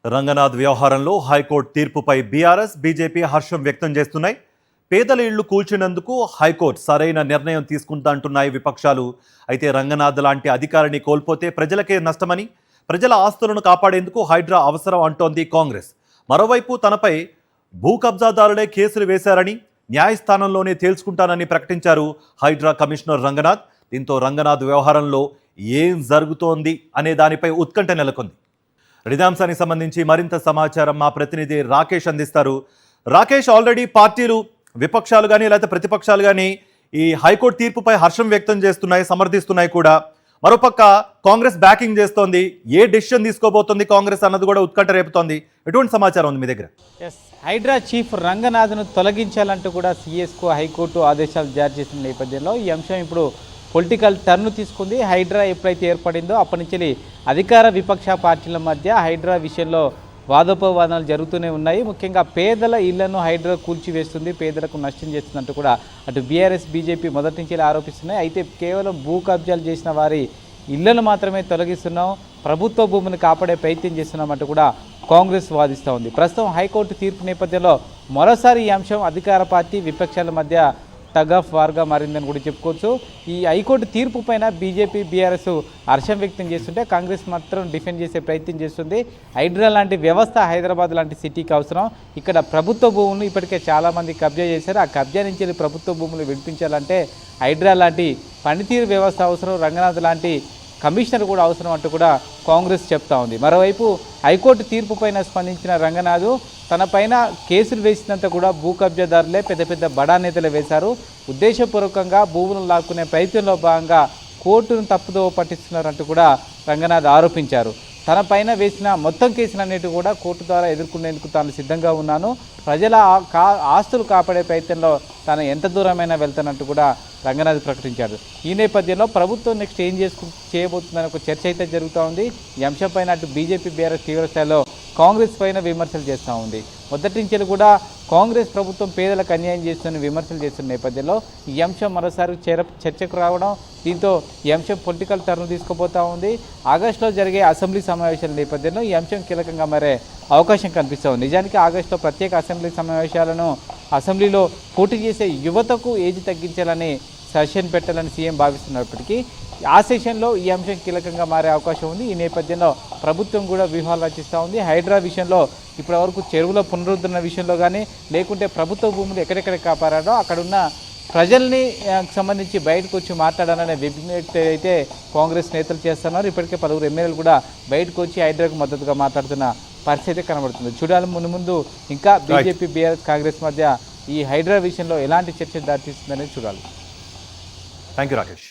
రంగనాథ్ వ్యవహారంలో high court తీర్పుపై BRS BJP హర్షం వ్యక్తం చేస్తున్నాయి. పేదల ఇళ్లు కూల్చినందుకు హైకోర్టు సరైన నిర్ణయం తీసుకుందంటున్నాయి విపక్షాలు. అయితే రంగనాథ్ లాంటి అధికారిని కోల్పోతే ప్రజలకే నష్టమని, ప్రజల ఆస్తులను కాపాడేందుకు హైడ్రా అవసరం అంటోంది కాంగ్రెస్. మరోవైపు తనపై భూ కబ్జాదారులే కేసులు వేశారని, న్యాయస్థానంలోనే తేల్చుకుంటానని ప్రకటించారు హైడ్రా కమిషనర్ రంగనాథ్. దీంతో రంగనాథ్ వ్యవహారంలో ఏం జరుగుతోంది అనే దానిపై ఉత్కంఠ నెలకొంది. రిదాంశానికి సంబంధించి మరింత సమాచారం మా ప్రతినిధి రాకేష్ అందిస్తారు. రాకేష్, ఆల్రెడీ పార్టీలు, విపక్షాలు కానీ లేకపోతే ప్రతిపక్షాలు కానీ ఈ హైకోర్టు తీర్పుపై హర్షం వ్యక్తం చేస్తున్నాయి, సమర్థిస్తున్నాయి కూడా. మరోపక్క కాంగ్రెస్ బ్యాకింగ్ చేస్తోంది. ఏ డెసిషన్ తీసుకోబోతోంది కాంగ్రెస్ అన్నది కూడా ఉత్కంఠ రేపుతోంది. ఎటువంటి సమాచారం ఉంది మీ దగ్గర? హైడ్రా చీఫ్ రంగనాథ్ను తొలగించాలంటూ కూడా సీఎస్కు హైకోర్టు ఆదేశాలు జారీ చేసిన నేపథ్యంలో ఈ అంశం ఇప్పుడు పొలిటికల్ టర్న్ తీసుకుంది. హైడ్రా ఎప్పుడైతే ఏర్పడిందో అప్పటి నుంచి అధికార విపక్ష పార్టీల మధ్య హైడ్రా విషయంలో వాదోపవాదాలు జరుగుతూనే ఉన్నాయి. ముఖ్యంగా పేదల ఇళ్లను హైడ్రా కూల్చివేస్తుంది, పేదలకు నష్టం చేస్తుందంటూ కూడా అటు బీఆర్ఎస్ బీజేపీ మొదటి నుంచి ఆరోపిస్తున్నాయి. అయితే కేవలం భూ కబ్జాలు చేసిన వారి ఇళ్లను మాత్రమే తొలగిస్తున్నాం, ప్రభుత్వ భూమిని కాపాడే ప్రయత్నం చేస్తున్నామంటూ కూడా కాంగ్రెస్ వాదిస్తూ ఉంది. ప్రస్తుతం హైకోర్టు తీర్పు నేపథ్యంలో మరోసారి ఈ అంశం అధికార పార్టీ విపక్షాల మధ్య టగ్ ఆఫ్ వార్గా మారిందని కూడా చెప్పుకోవచ్చు. ఈ హైకోర్టు తీర్పు పైన బీజేపీ బీఆర్ఎస్ హర్షం వ్యక్తం చేస్తుంటే కాంగ్రెస్ మాత్రం డిఫెండ్ చేసే ప్రయత్నం చేస్తుంది. హైడ్రా లాంటి వ్యవస్థ హైదరాబాద్ లాంటి సిటీకి అవసరం. ఇక్కడ ప్రభుత్వ భూములను ఇప్పటికే చాలామంది కబ్జా చేశారు. ఆ కబ్జా నుంచి ప్రభుత్వ భూములు విడిపించాలంటే హైడ్రా లాంటి పనితీరు వ్యవస్థ అవసరం, రంగనాథ్ లాంటి కమిషనర్ కూడా అవసరం అంటూ కూడా కాంగ్రెస్ చెప్తా ఉంది. మరోవైపు హైకోర్టు తీర్పు పైన స్పందించిన రంగనాథ్ తన పైన కేసులు వేసినంత కూడా భూ కబ్జాదారులే పెద్ద పెద్ద బడా నేతలు వేశారు, ఉద్దేశపూర్వకంగా భూములను లాక్కునే ప్రయత్నంలో భాగంగా కోర్టును తప్పుదో పట్టిస్తున్నారంటూ కూడా రంగనాథ్ ఆరోపించారు. తన పైన వేసిన మొత్తం కేసులన్నిటి కూడా కోర్టు ద్వారా ఎదుర్కొనేందుకు తాను సిద్ధంగా ఉన్నాను, ప్రజల ఆస్తులు కాపాడే ప్రయత్నంలో తాను ఎంత దూరమైనా వెళ్తానంటూ కూడా రంగనాథ్ ప్రకటించారు. ఈ నేపథ్యంలో ప్రభుత్వం నెక్స్ట్ ఏం చేయబోతుందని ఒక చర్చ అయితే జరుగుతూ ఉంది. ఈ అంశంపైన అటు బీజేపీ బీఆర్ఎస్ తీవ్రస్థాయిలో కాంగ్రెస్ పైన విమర్శలు చేస్తూ ఉంది. మొదటి నుంచి కూడా కాంగ్రెస్ ప్రభుత్వం పేదలకు అన్యాయం చేస్తున్న విమర్శలు చేస్తున్న నేపథ్యంలో ఈ అంశం మరోసారి చర్చకు రావడం, దీంతో ఈ అంశం పొలిటికల్ టర్న్ తీసుకుపోతూ ఉంది. ఆగస్టులో జరిగే అసెంబ్లీ సమావేశాల నేపథ్యంలో ఈ అంశం కీలకంగా మారే అవకాశం కనిపిస్తూ ఉంది. నిజానికి ఆగస్టులో ప్రత్యేక అసెంబ్లీ సమావేశాలను అసెంబ్లీలో పోటీ చేసే యువతకు ఏజ్ తగ్గించాలని సెషన్ పెట్టాలని సీఎం భావిస్తున్నప్పటికీ ఆ సెషన్లో ఈ అంశం కీలకంగా మారే అవకాశం ఉంది. ఈ నేపథ్యంలో ప్రభుత్వం కూడా వ్యూహాలు రచిస్తూ ఉంది. హైడ్రా విషయంలో ఇప్పటివరకు చెరువుల పునరుద్ధరణ విషయంలో కానీ, లేకుంటే ప్రభుత్వ భూములు ఎక్కడెక్కడ కాపాడారో అక్కడున్న ప్రజల్ని సంబంధించి బయటకు వచ్చి మాట్లాడాలనే విజ్ఞప్తి అయితే కాంగ్రెస్ నేతలు చేస్తున్నారు. ఇప్పటికే పలువురు ఎమ్మెల్యేలు కూడా బయటకు వచ్చి హైడ్రాకు మద్దతుగా మాట్లాడుతున్న పరిస్థితి కనబడుతుంది. చూడాలి ముందు ఇంకా బీజేపీ బీఆర్ఎస్ కాంగ్రెస్ మధ్య ఈ హైడ్రా విషయంలో ఎలాంటి చర్చ దారితీస్తుందనేది చూడాలి. Thank you Rakesh.